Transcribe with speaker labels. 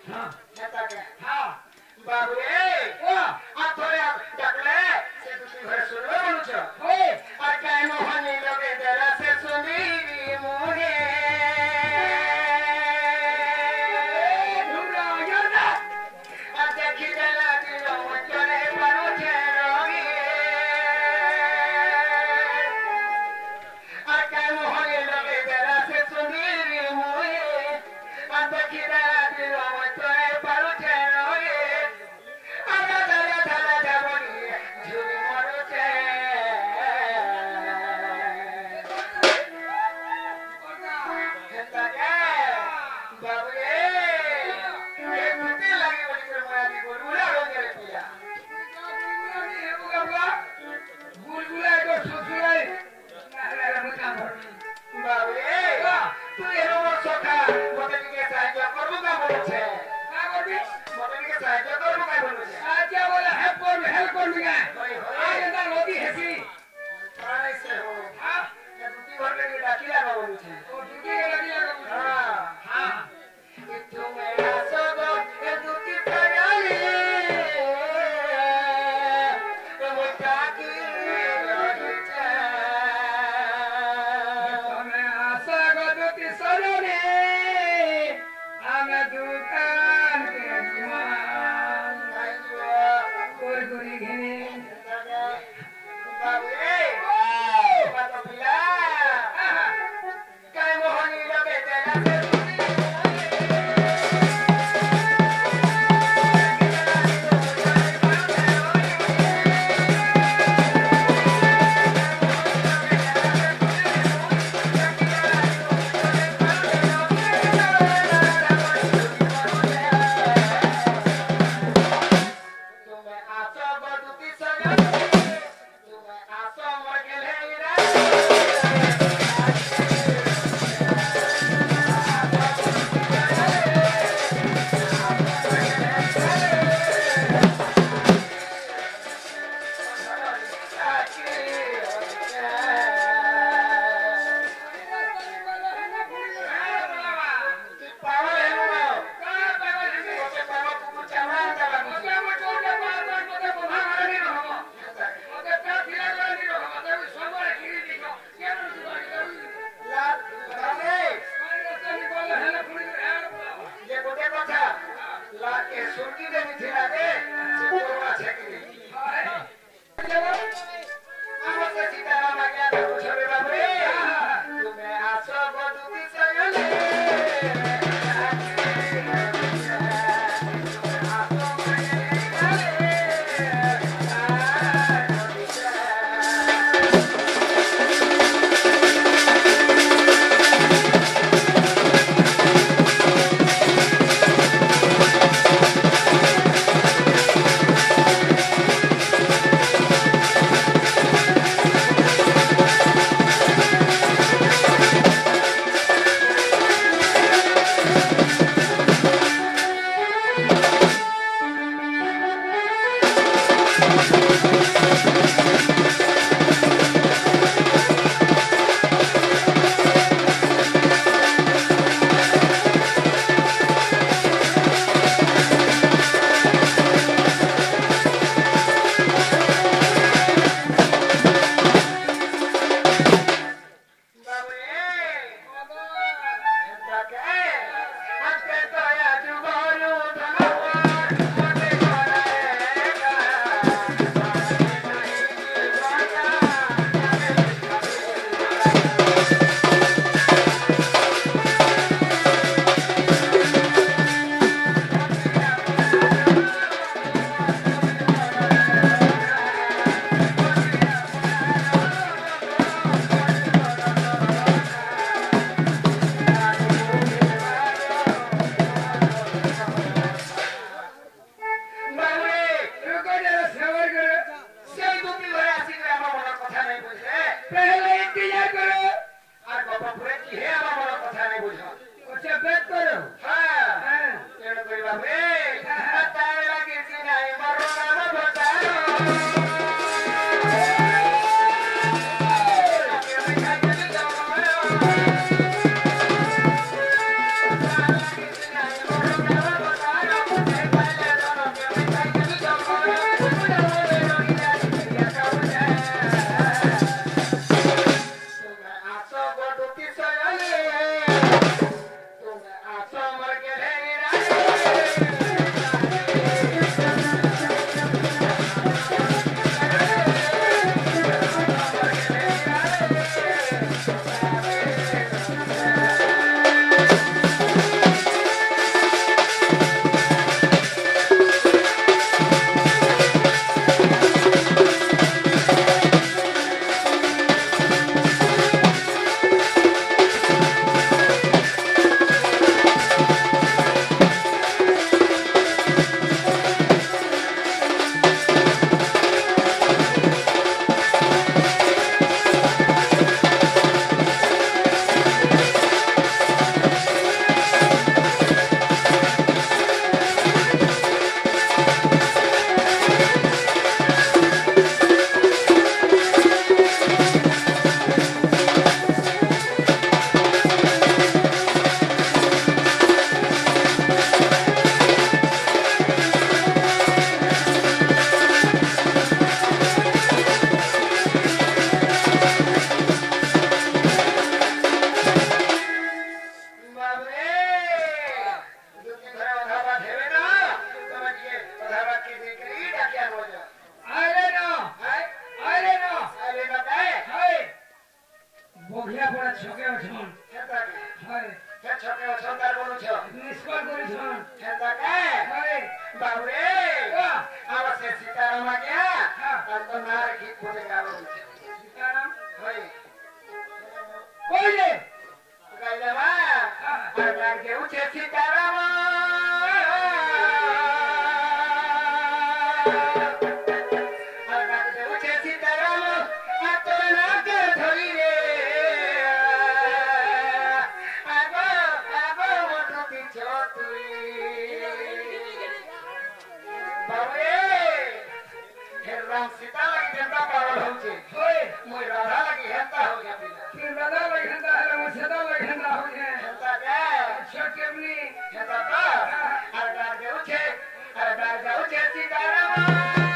Speaker 1: হ্যাঁ
Speaker 2: নেতাকে
Speaker 1: হ্যাঁ
Speaker 2: বাবু রে
Speaker 1: ও
Speaker 2: আর তোরে ডাকলে সে তুই ঘরে শুনবে বলছ
Speaker 1: ওই
Speaker 2: আর কেন হানি লগে দেরা সে শুনিবি মোহে
Speaker 1: তোমরা জানা
Speaker 2: আর দেখি দেলা দিল মজরে পারুছে রগি আর কেন হানি লগে দেরা সে শুনিবি মোহে আর দেখি দেলা দিল মজরে बाबरे आवाज सीताराम आ गया अब तो नार की पूरे गाँव में सीताराम भाई कोई ले गाइला माँ अगर के उचे सीताराम अगर के उचे सीताराम आतो ना कर धोई रे आगो मोटो पीछो तुई बाबरे राम सीता लगी जनता पागल हो चे ओए मोय राधा लगी हंता हो गया बिना फिर राधा लगी हंता है राम सीता लगी हंता हो गया हंता क्या शकेमनी हंता का अरे डाल के उठे सीताराम